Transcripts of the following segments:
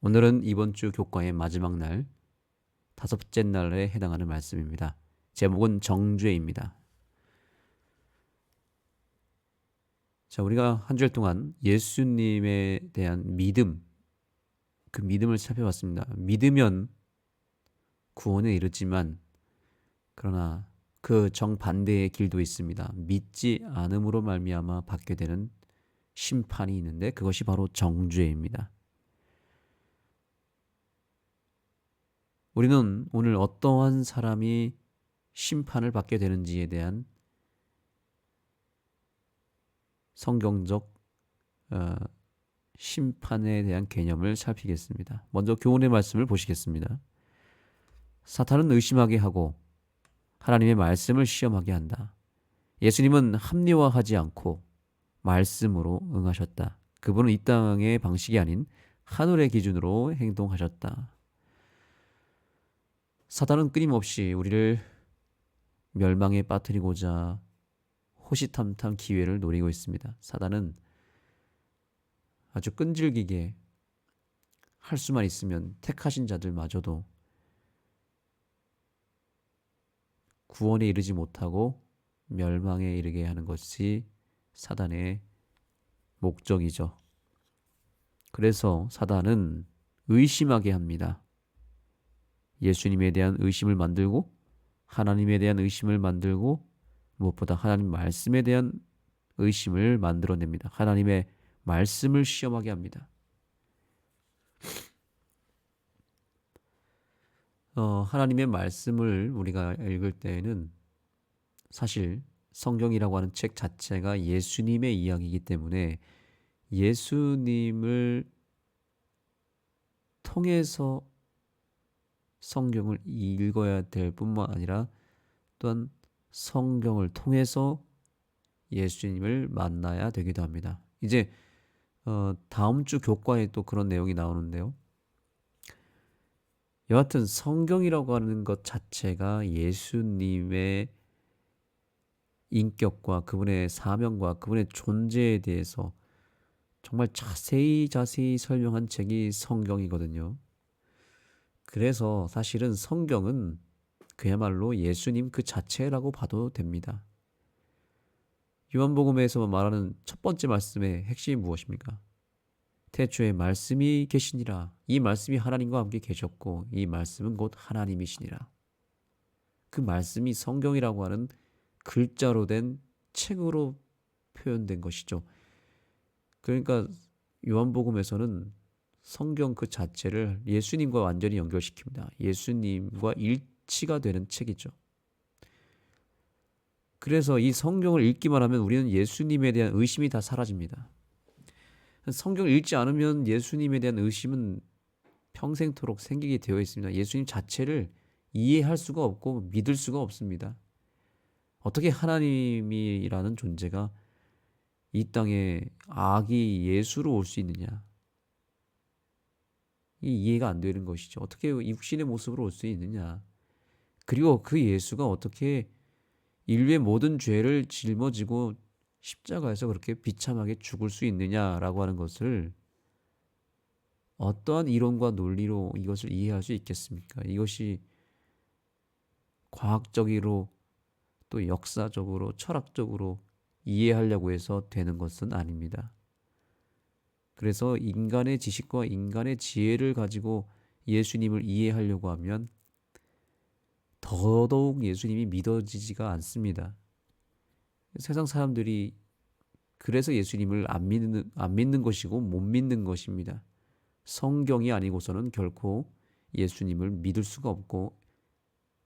오늘은 이번 주 교과의 마지막 날, 다섯째 날에 해당하는 말씀입니다. 제목은 정죄입니다. 자, 우리가 한 주일 동안 예수님에 대한 믿음, 그 믿음을 살펴봤습니다. 믿으면 구원에 이르지만, 그러나 그 정반대의 길도 있습니다. 믿지 않음으로 말미암아 받게 되는 심판이 있는데 그것이 바로 정죄입니다. 우리는 오늘 어떠한 사람이 심판을 받게 되는지에 대한 성경적 심판에 대한 개념을 살피겠습니다. 먼저 교훈의 말씀을 보시겠습니다. 사탄은 의심하게 하고 하나님의 말씀을 시험하게 한다. 예수님은 합리화하지 않고 말씀으로 응하셨다. 그분은 이 땅의 방식이 아닌 하늘의 기준으로 행동하셨다. 사탄은 끊임없이 우리를 멸망에 빠뜨리고자 호시탐탐 기회를 노리고 있습니다. 사탄은 아주 끈질기게 할 수만 있으면 택하신 자들마저도 구원에 이르지 못하고 멸망에 이르게 하는 것이 사단의 목적이죠. 그래서 사단은 의심하게 합니다. 예수님에 대한 의심을 만들고 하나님에 대한 의심을 만들고 무엇보다 하나님 말씀에 대한 의심을 만들어냅니다. 하나님의 말씀을 시험하게 합니다. 하나님의 말씀을 우리가 읽을 때에는 사실 성경이라고 하는 책 자체가 예수님의 이야기이기 때문에 예수님을 통해서 성경을 읽어야 될 뿐만 아니라 또한 성경을 통해서 예수님을 만나야 되기도 합니다. 이제 다음 주 교과에 또 그런 내용이 나오는데요. 여하튼 성경이라고 하는 것 자체가 예수님의 인격과 그분의 사명과 그분의 존재에 대해서 정말 자세히 설명한 책이 성경이거든요. 그래서 사실은 성경은 그야말로 예수님 그 자체라고 봐도 됩니다. 요한복음에서 말하는 첫 번째 말씀의 핵심이 무엇입니까? 태초에 말씀이 계시니라. 이 말씀이 하나님과 함께 계셨고 이 말씀은 곧 하나님이시니라. 그 말씀이 성경이라고 하는 글자로 된 책으로 표현된 것이죠. 그러니까 요한복음에서는 성경 그 자체를 예수님과 완전히 연결시킵니다. 예수님과 일치가 되는 책이죠. 그래서 이 성경을 읽기만 하면 우리는 예수님에 대한 의심이 다 사라집니다. 성경을 읽지 않으면 예수님에 대한 의심은 평생토록 생기게 되어 있습니다. 예수님 자체를 이해할 수가 없고 믿을 수가 없습니다. 어떻게 하나님이라는 존재가 이 땅에 아기 예수로 올 수 있느냐? 이 이해가 안 되는 것이죠. 어떻게 육신의 모습으로 올 수 있느냐? 그리고 그 예수가 어떻게 인류의 모든 죄를 짊어지고 십자가에서 그렇게 비참하게 죽을 수 있느냐라고 하는 것을 어떠한 이론과 논리로 이것을 이해할 수 있겠습니까? 이것이 과학적으로 또 역사적으로 철학적으로 이해하려고 해서 되는 것은 아닙니다. 그래서 인간의 지식과 인간의 지혜를 가지고 예수님을 이해하려고 하면 더더욱 예수님이 믿어지지가 않습니다. 세상 사람들이 그래서 예수님을 안 믿는 것이고 못 믿는 것입니다. 성경이 아니고서는 결코 예수님을 믿을 수가 없고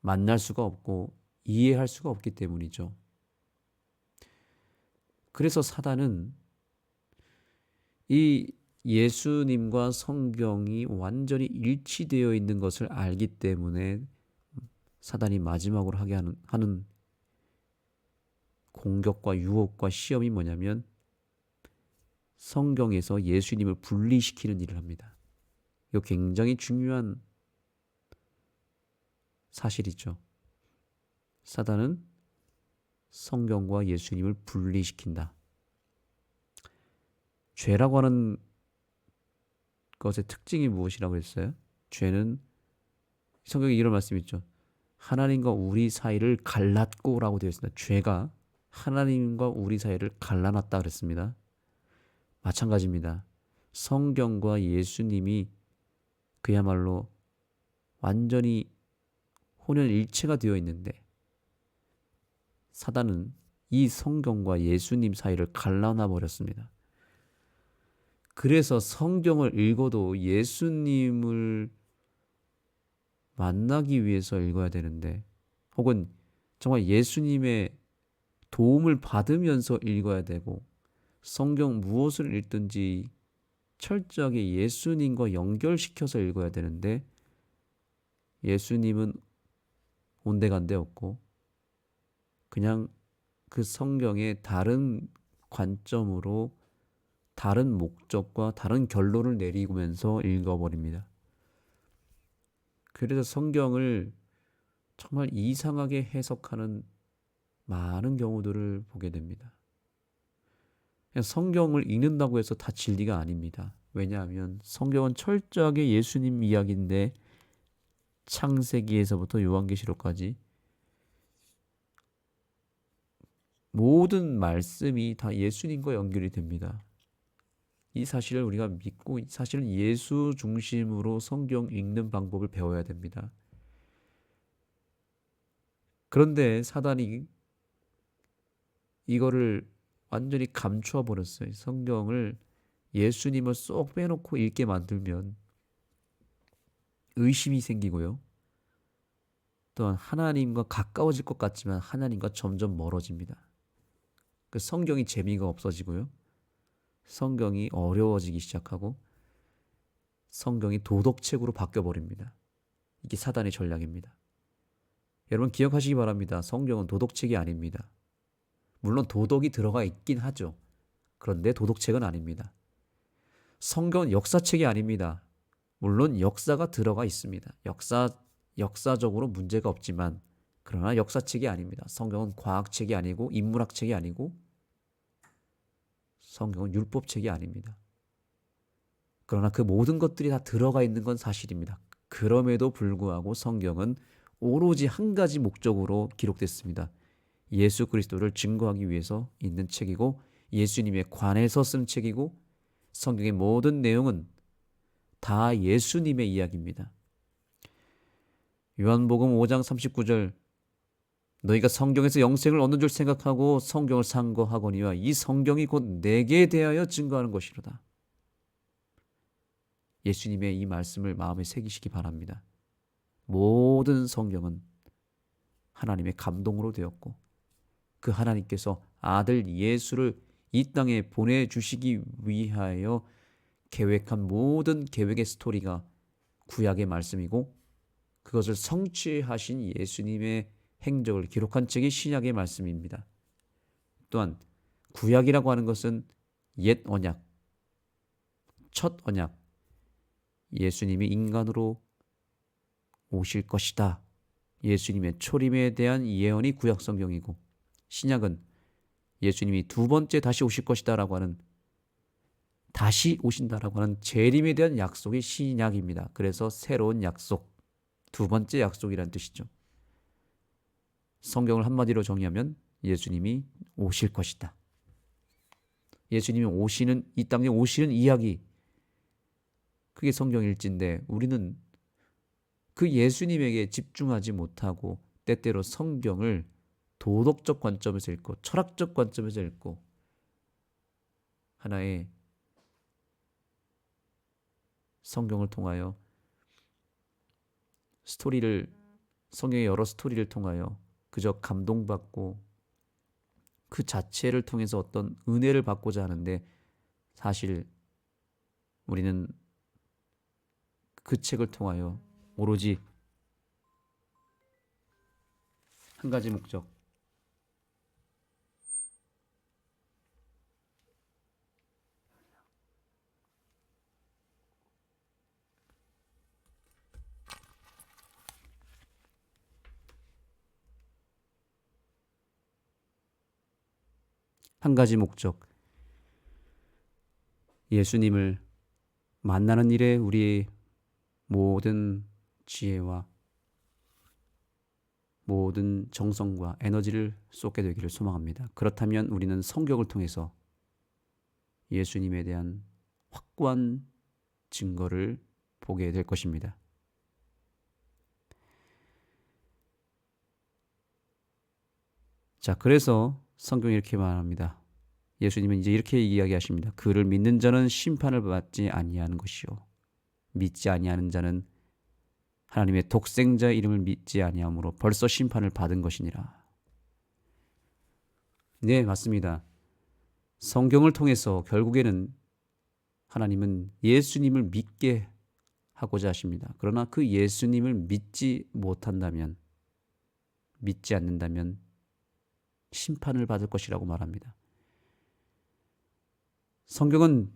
만날 수가 없고 이해할 수가 없기 때문이죠. 그래서 사단은 이 예수님과 성경이 완전히 일치되어 있는 것을 알기 때문에 사단이 마지막으로 하게 하는 공격과 유혹과 시험이 뭐냐면 성경에서 예수님을 분리시키는 일을 합니다. 이거 굉장히 중요한 사실이죠. 사단은 성경과 예수님을 분리시킨다. 죄라고 하는 것의 특징이 무엇이라고 했어요? 죄는 성경에 이런 말씀이 있죠. 하나님과 우리 사이를 갈랐고라고 되어 있습니다. 죄가 하나님과 우리 사이를 갈라놨다 그랬습니다. 마찬가지입니다. 성경과 예수님이 그야말로 완전히 혼연일체가 되어 있는데 사단은 이 성경과 예수님 사이를 갈라놔 버렸습니다. 그래서 성경을 읽어도 예수님을 만나기 위해서 읽어야 되는데, 혹은 정말 예수님의 도움을 받으면서 읽어야 되고, 성경 무엇을 읽든지 철저하게 예수님과 연결시켜서 읽어야 되는데, 예수님은 온데간데 없고 그냥 그 성경의 다른 관점으로 다른 목적과 다른 결론을 내리면서 읽어버립니다. 그래서 성경을 정말 이상하게 해석하는 많은 경우들을 보게 됩니다. 그냥 성경을 읽는다고 해서 다 진리가 아닙니다. 왜냐하면 성경은 철저하게 예수님 이야기인데 창세기에서부터 요한계시록까지 모든 말씀이 다 예수님과 연결이 됩니다. 이 사실을 우리가 믿고 사실은 예수 중심으로 성경 읽는 방법을 배워야 됩니다. 그런데 사단이 이거를 완전히 감추어 버렸어요. 성경을 예수님을 쏙 빼놓고 읽게 만들면 의심이 생기고요. 또한 하나님과 가까워질 것 같지만 하나님과 점점 멀어집니다. 그 성경이 재미가 없어지고요. 성경이 어려워지기 시작하고 성경이 도덕책으로 바뀌어버립니다. 이게 사단의 전략입니다. 여러분 기억하시기 바랍니다. 성경은 도덕책이 아닙니다. 물론 도덕이 들어가 있긴 하죠. 그런데 도덕책은 아닙니다. 성경은 역사책이 아닙니다. 물론 역사가 들어가 있습니다. 역사적으로 문제가 없지만 그러나 역사책이 아닙니다. 성경은 과학책이 아니고 인문학책이 아니고 성경은 율법책이 아닙니다. 그러나 그 모든 것들이 다 들어가 있는 건 사실입니다. 그럼에도 불구하고 성경은 오로지 한 가지 목적으로 기록됐습니다. 예수 그리스도를 증거하기 위해서 있는 책이고 예수님에 관해서 쓴 책이고 성경의 모든 내용은 다 예수님의 이야기입니다. 요한복음 5장 39절 너희가 성경에서 영생을 얻는 줄 생각하고 성경을 상고하거니와 이 성경이 곧 내게 대하여 증거하는 것이로다. 예수님의 이 말씀을 마음에 새기시기 바랍니다. 모든 성경은 하나님의 감동으로 되었고 그 하나님께서 아들 예수를 이 땅에 보내주시기 위하여 계획한 모든 계획의 스토리가 구약의 말씀이고 그것을 성취하신 예수님의 행적을 기록한 책이 신약의 말씀입니다. 또한 구약이라고 하는 것은 옛 언약, 첫 언약, 예수님이 인간으로 오실 것이다. 예수님의 초림에 대한 예언이 구약 성경이고 신약은 예수님이 두 번째 다시 오실 것이다 라고 하는 다시 오신다라고 하는 재림에 대한 약속이 신약입니다. 그래서 새로운 약속, 두 번째 약속이란 뜻이죠. 성경을 한마디로 정의하면 예수님이 오실 것이다. 예수님이 오시는 이 땅에 오시는 이야기 그게 성경 일지인데 우리는 그 예수님에게 집중하지 못하고 때때로 성경을 도덕적 관점에서 읽고 철학적 관점에서 읽고 하나의 성경을 통하여 성경의 여러 스토리를 통하여 그저 감동받고 그 자체를 통해서 어떤 은혜를 받고자 하는데 사실 우리는 그 책을 통하여 오로지 한 가지 목적, 한 가지 목적, 예수님을 만나는 일에 우리의 모든 지혜와 모든 정성과 에너지를 쏟게 되기를 소망합니다. 그렇다면 우리는 성경을 통해서 예수님에 대한 확고한 증거를 보게 될 것입니다. 자, 그래서 성경이 이렇게 말합니다. 예수님은 이제 이렇게 이야기하십니다. 그를 믿는 자는 심판을 받지 아니하는 것이요 믿지 아니하는 자는 하나님의 독생자의 이름을 믿지 아니함으로 벌써 심판을 받은 것이니라. 네, 맞습니다. 성경을 통해서 결국에는 하나님은 예수님을 믿게 하고자 하십니다. 그러나 그 예수님을 믿지 못한다면, 믿지 않는다면 심판을 받을 것이라고 말합니다. 성경은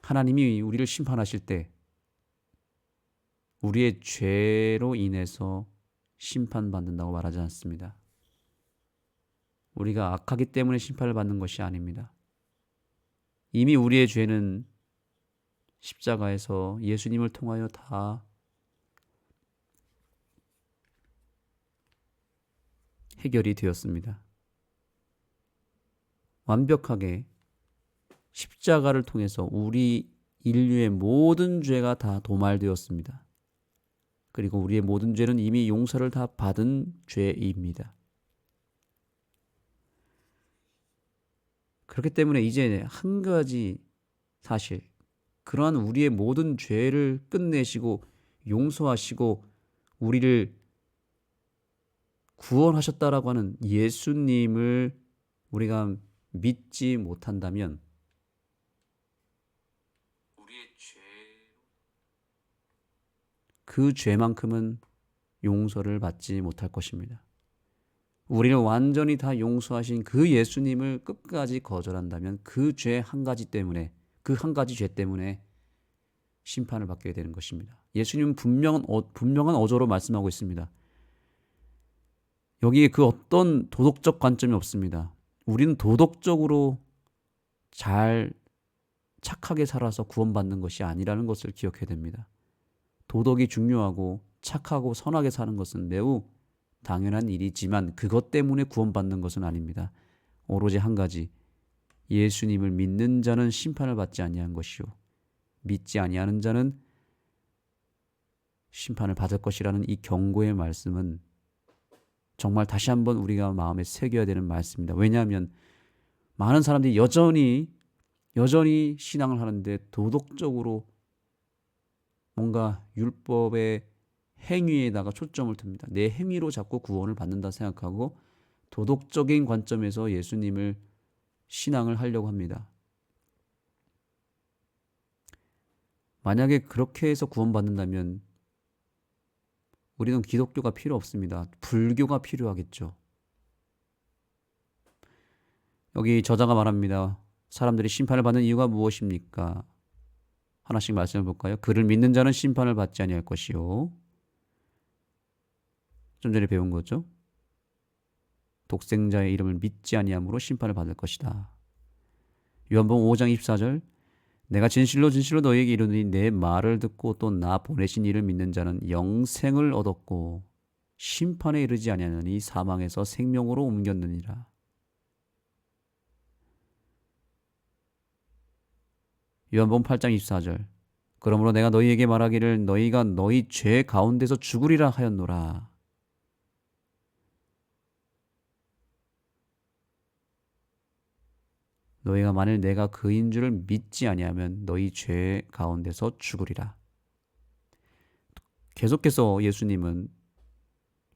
하나님이 우리를 심판하실 때 우리의 죄로 인해서 심판받는다고 말하지 않습니다. 우리가 악하기 때문에 심판을 받는 것이 아닙니다. 이미 우리의 죄는 십자가에서 예수님을 통하여 다 해결이 되었습니다. 완벽하게 십자가를 통해서 우리 인류의 모든 죄가 다 도말되었습니다. 그리고 우리의 모든 죄는 이미 용서를 다 받은 죄입니다. 그렇기 때문에 이제 한 가지 사실, 그러한 우리의 모든 죄를 끝내시고 용서하시고 우리를 구원하셨다라고 하는 예수님을 우리가 믿지 못한다면 우리의 그 죄만큼은 용서를 받지 못할 것입니다. 우리를 완전히 다 용서하신 그 예수님을 끝까지 거절한다면 그 죄 한 가지 때문에, 그 한 가지 죄 때문에 심판을 받게 되는 것입니다. 예수님은 분명한 어조로 말씀하고 있습니다. 여기에 그 어떤 도덕적 관점이 없습니다. 우리는 도덕적으로 잘 착하게 살아서 구원받는 것이 아니라는 것을 기억해야 됩니다. 도덕이 중요하고 착하고 선하게 사는 것은 매우 당연한 일이지만 그것 때문에 구원받는 것은 아닙니다. 오로지 한 가지, 예수님을 믿는 자는 심판을 받지 아니한 것이요 믿지 아니하는 자는 심판을 받을 것이라는 이 경고의 말씀은 정말 다시 한번 우리가 마음에 새겨야 되는 말씀입니다. 왜냐하면 많은 사람들이 여전히 신앙을 하는데 도덕적으로 뭔가 율법의 행위에다가 초점을 둡니다. 내 행위로 자꾸 구원을 받는다 생각하고 도덕적인 관점에서 예수님을 신앙을 하려고 합니다. 만약에 그렇게 해서 구원받는다면 우리는 기독교가 필요 없습니다. 불교가 필요하겠죠. 여기 저자가 말합니다. 사람들이 심판을 받는 이유가 무엇입니까? 하나씩 말씀해 볼까요? 그를 믿는 자는 심판을 받지 아니할 것이요. 좀 전에 배운 거죠. 독생자의 이름을 믿지 아니함으로 심판을 받을 것이다. 요한복음 5장 24절 내가 진실로 너희에게 이르노니 내 말을 듣고 또 나 보내신 이를 믿는 자는 영생을 얻었고 심판에 이르지 아니하느니 사망에서 생명으로 옮겼느니라. 요한복음 8장 24절 그러므로 내가 너희에게 말하기를 너희가 너희 죄 가운데서 죽으리라 하였노라. 너희가 만일 내가 그인 줄을 믿지 아니하면 너희 죄 가운데서 죽으리라. 계속해서 예수님은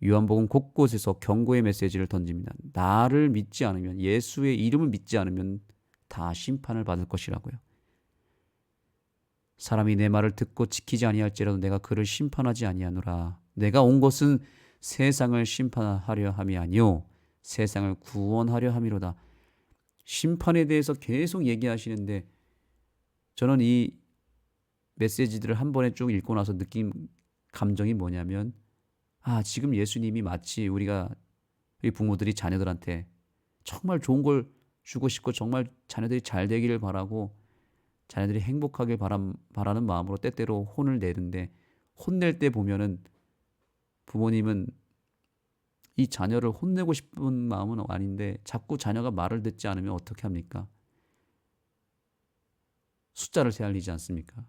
요한복음 곳곳에서 경고의 메시지를 던집니다. 나를 믿지 않으면, 예수의 이름을 믿지 않으면 다 심판을 받을 것이라고요. 사람이 내 말을 듣고 지키지 아니할지라도 내가 그를 심판하지 아니하노라. 내가 온 것은 세상을 심판하려 함이 아니요 세상을 구원하려 함이로다. 심판에 대해서 계속 얘기하시는데 저는 이 메시지들을 한 번에 쭉 읽고 나서 느낀 감정이 뭐냐면 지금 예수님이 마치 우리 부모들이 자녀들한테 정말 좋은 걸 주고 싶고 정말 자녀들이 잘 되기를 바라고 자녀들이 행복하길 바라는 마음으로 때때로 혼을 내는데, 혼낼 때 보면은 부모님은 이 자녀를 혼내고 싶은 마음은 아닌데 자꾸 자녀가 말을 듣지 않으면 어떻게 합니까? 숫자를 세야 하지 않습니까?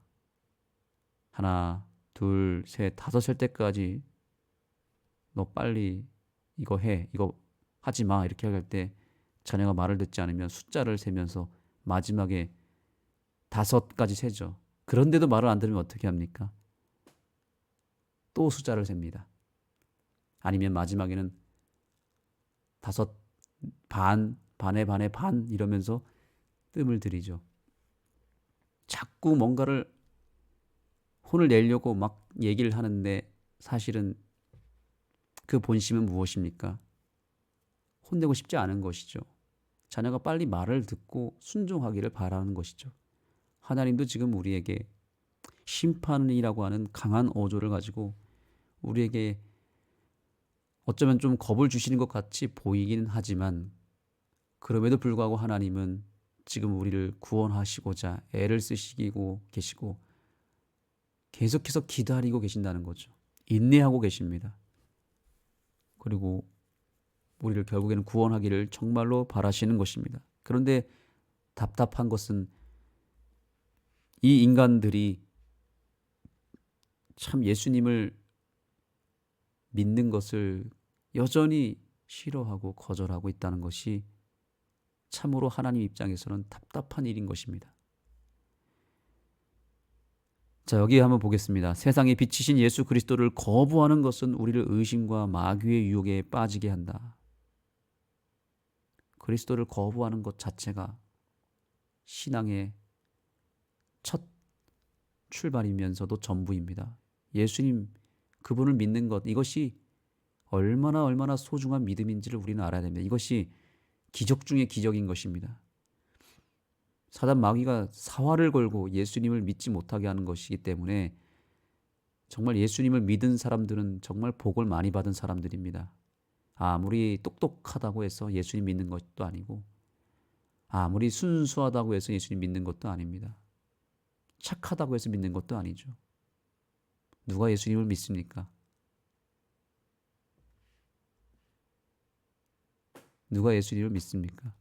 하나, 둘, 셋, 다섯 셀 때까지 너 빨리 이거 해, 이거 하지 마 이렇게 할 때 자녀가 말을 듣지 않으면 숫자를 세면서 마지막에 다섯까지 세죠. 그런데도 말을 안 들으면 어떻게 합니까? 또 숫자를 셉니다. 아니면 마지막에는 다섯, 반, 반에 반에 반 이러면서 뜸을 들이죠. 자꾸 뭔가를 혼을 내려고 막 얘기를 하는데 사실은 그 본심은 무엇입니까? 혼내고 싶지 않은 것이죠. 자녀가 빨리 말을 듣고 순종하기를 바라는 것이죠. 하나님도 지금 우리에게 심판이라고 하는 강한 어조를 가지고 우리에게 어쩌면 좀 겁을 주시는 것 같이 보이긴 하지만, 그럼에도 불구하고 하나님은 지금 우리를 구원하시고자 애를 쓰시고 계시고 계속해서 기다리고 계신다는 거죠. 인내하고 계십니다. 그리고 우리를 결국에는 구원하기를 정말로 바라시는 것입니다. 그런데 답답한 것은 이 인간들이 참 예수님을 믿는 것을 여전히 싫어하고 거절하고 있다는 것이 참으로 하나님 입장에서는 답답한 일인 것입니다. 자, 여기 한번 보겠습니다. 세상에 비치신 예수 그리스도를 거부하는 것은 우리를 의심과 마귀의 유혹에 빠지게 한다. 그리스도를 거부하는 것 자체가 신앙의 첫 출발이면서도 전부입니다. 예수님, 그분을 믿는 것, 이것이 얼마나 소중한 믿음인지를 우리는 알아야 됩니다. 이것이 기적 중의 기적인 것입니다. 사단 마귀가 사활을 걸고 예수님을 믿지 못하게 하는 것이기 때문에 정말 예수님을 믿은 사람들은 정말 복을 많이 받은 사람들입니다. 아무리 똑똑하다고 해서 예수님 믿는 것도 아니고, 아무리 순수하다고 해서 예수님 믿는 것도 아닙니다. 착하다고 해서 믿는 것도 아니죠. 누가 예수님을 믿습니까? 누가 예수님을 믿습니까?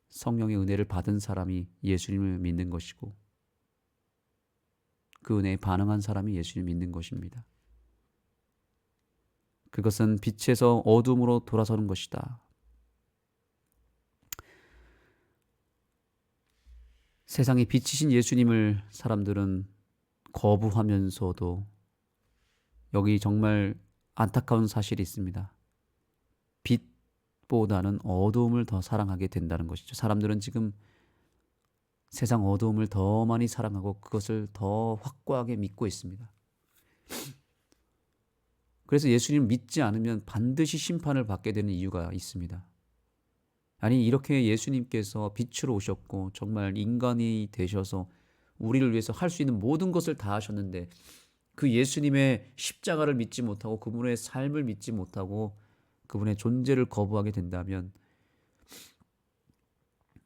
성령의 은혜를 받은 사람이 예수님을 믿는 것이고, 그 은혜에 반응한 사람이 예수님을 믿는 것입니다. 그것은 빛에서 어둠으로 돌아서는 것이다. 세상에 빛이신 예수님을 사람들은 거부하면서도 여기 정말 안타까운 사실이 있습니다. 빛보다는 어두움을 더 사랑하게 된다는 것이죠. 사람들은 지금 세상 어두움을 더 많이 사랑하고 그것을 더 확고하게 믿고 있습니다. 그래서 예수님을 믿지 않으면 반드시 심판을 받게 되는 이유가 있습니다. 아니, 이렇게 예수님께서 빛으로 오셨고 정말 인간이 되셔서 우리를 위해서 할 수 있는 모든 것을 다 하셨는데, 그 예수님의 십자가를 믿지 못하고 그분의 삶을 믿지 못하고 그분의 존재를 거부하게 된다면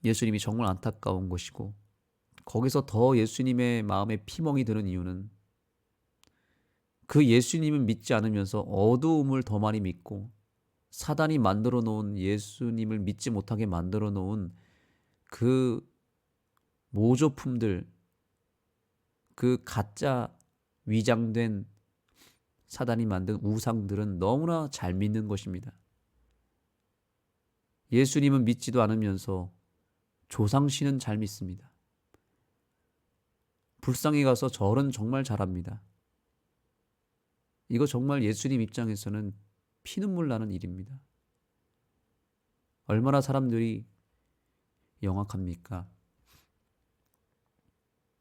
예수님이 정말 안타까운 것이고, 거기서 더 예수님의 마음에 피멍이 드는 이유는 그 예수님을 믿지 않으면서 어두움을 더 많이 믿고 사단이 만들어 놓은 예수님을 믿지 못하게 만들어 놓은 그 모조품들, 그 가짜 위장된 사단이 만든 우상들은 너무나 잘 믿는 것입니다. 예수님은 믿지도 않으면서 조상신은 잘 믿습니다. 불상에 가서 절은 정말 잘합니다. 이거 정말 예수님 입장에서는 피눈물 나는 일입니다. 얼마나 사람들이 영악합니까?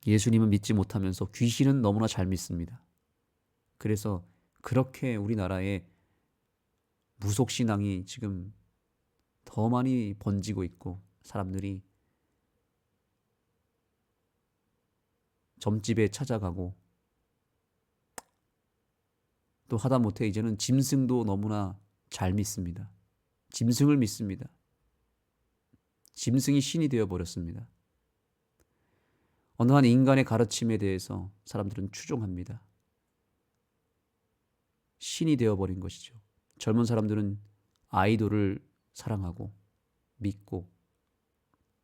예수님은 믿지 못하면서 귀신은 너무나 잘 믿습니다. 그래서 그렇게 우리나라에 무속신앙이 지금 더 많이 번지고 있고, 사람들이 점집에 찾아가고, 또 하다못해 이제는 짐승도 너무나 잘 믿습니다. 짐승을 믿습니다. 짐승이 신이 되어버렸습니다. 어느 한 인간의 가르침에 대해서 사람들은 추종합니다. 신이 되어버린 것이죠. 젊은 사람들은 아이돌을 사랑하고 믿고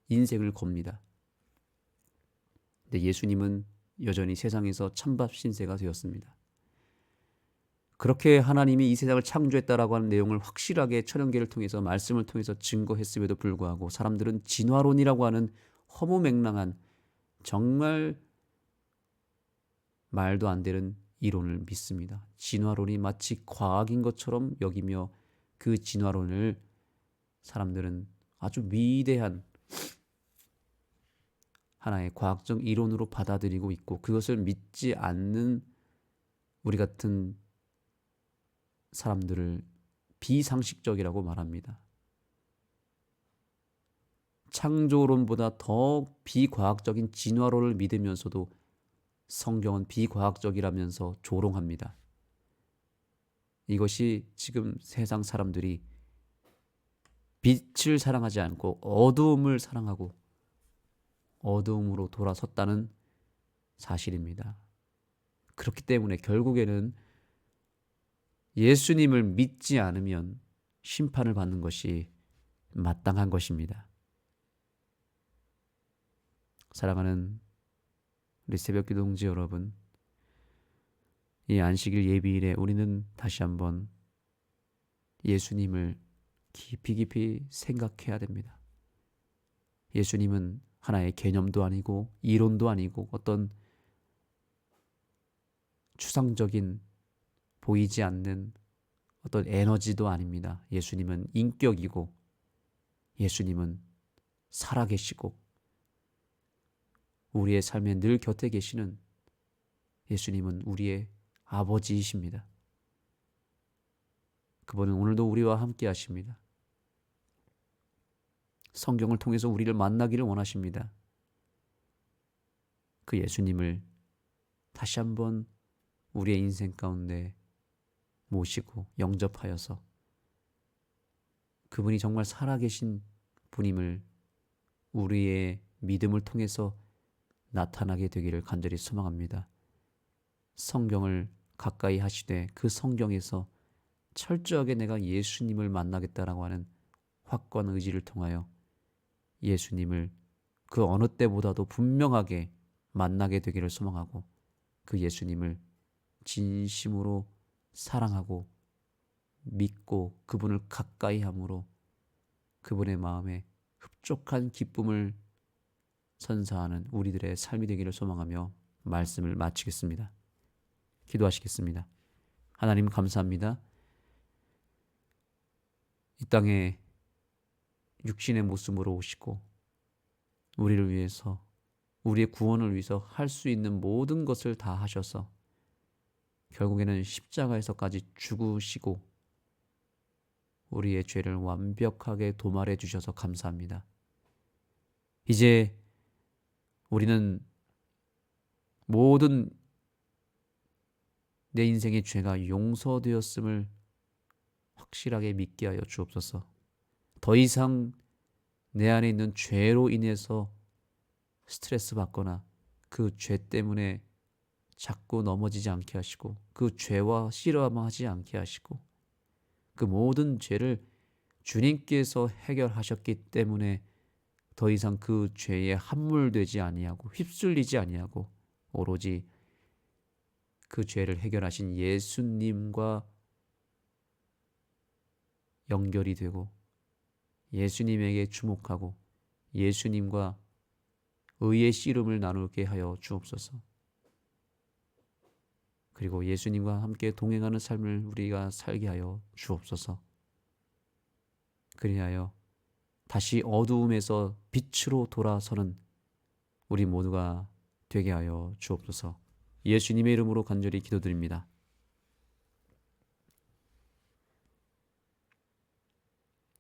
인생을 겁니다. 근데 예수님은 여전히 세상에서 찬밥 신세가 되었습니다. 그렇게 하나님이 이 세상을 창조했다라고 하는 내용을 확실하게 천연계를 통해서 말씀을 통해서 증거했음에도 불구하고 사람들은 진화론이라고 하는 허무맹랑한 정말 말도 안 되는 이론을 믿습니다. 진화론이 마치 과학인 것처럼 여기며 그 진화론을 사람들은 아주 위대한 하나의 과학적 이론으로 받아들이고 있고, 그것을 믿지 않는 우리 같은 사람들을 비상식적이라고 말합니다. 창조론보다 더 비과학적인 진화론을 믿으면서도 성경은 비과학적이라면서 조롱합니다. 이것이 지금 세상 사람들이 빛을 사랑하지 않고 어두움을 사랑하고 어두움으로 돌아섰다는 사실입니다. 그렇기 때문에 결국에는 예수님을 믿지 않으면 심판을 받는 것이 마땅한 것입니다. 사랑하는 우리 새벽기도 동지 여러분, 이 안식일 예비일에 우리는 다시 한번 예수님을 깊이 생각해야 됩니다. 예수님은 하나의 개념도 아니고 이론도 아니고 어떤 추상적인 보이지 않는 어떤 에너지도 아닙니다. 예수님은 인격이고 예수님은 살아계시고 우리의 삶에 늘 곁에 계시는 예수님은 우리의 아버지이십니다. 그분은 오늘도 우리와 함께 하십니다. 성경을 통해서 우리를 만나기를 원하십니다. 그 예수님을 다시 한번 우리의 인생 가운데 모시고 영접하여서 그분이 정말 살아계신 분임을 우리의 믿음을 통해서 나타나게 되기를 간절히 소망합니다. 성경을 가까이 하시되 그 성경에서 철저하게 내가 예수님을 만나겠다라고 하는 확고한 의지를 통하여 예수님을 그 어느 때보다도 분명하게 만나게 되기를 소망하고 그 예수님을 진심으로 사랑하고 믿고 그분을 가까이 함으로 그분의 마음에 흡족한 기쁨을 선사하는 우리들의 삶이 되기를 소망하며 말씀을 마치겠습니다. 기도하시겠습니다. 하나님 감사합니다. 이 땅에 육신의 모습으로 오시고 우리를 위해서 우리의 구원을 위해서 할 수 있는 모든 것을 다 하셔서 결국에는 십자가에서까지 죽으시고 우리의 죄를 완벽하게 도말해 주셔서 감사합니다. 이제 우리는 모든 내 인생의 죄가 용서되었음을 확실하게 믿게 하여 주옵소서. 더 이상 내 안에 있는 죄로 인해서 스트레스 받거나 그 죄 때문에 자꾸 넘어지지 않게 하시고 그 죄와 씨름하지 않게 하시고 그 모든 죄를 주님께서 해결하셨기 때문에 더 이상 그 죄에 함몰되지 아니하고 휩쓸리지 아니하고 오로지 그 죄를 해결하신 예수님과 연결이 되고 예수님에게 주목하고 예수님과 의의 씨름을 나누게 하여 주옵소서. 그리고 예수님과 함께 동행하는 삶을 우리가 살게 하여 주옵소서. 그리하여 다시 어두움에서 빛으로 돌아서는 우리 모두가 되게 하여 주옵소서. 예수님의 이름으로 간절히 기도드립니다.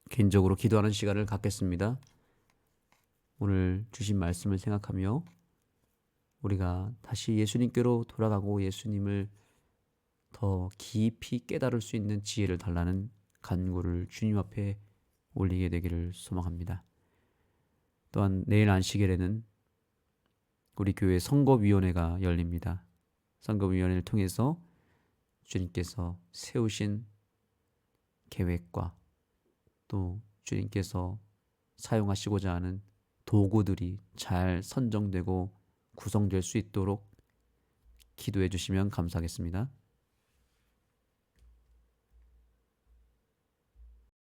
개인적으로 기도하는 시간을 갖겠습니다. 오늘 주신 말씀을 생각하며 우리가 다시 예수님께로 돌아가고 예수님을 더 깊이 깨달을 수 있는 지혜를 달라는 간구를 주님 앞에 올리게 되기를 소망합니다. 또한 내일 안식일에는 우리 교회 선거위원회가 열립니다. 선거위원회를 통해서 주님께서 세우신 계획과 또 주님께서 사용하시고자 하는 도구들이 잘 선정되고 구성될 수 있도록 기도해 주시면 감사하겠습니다.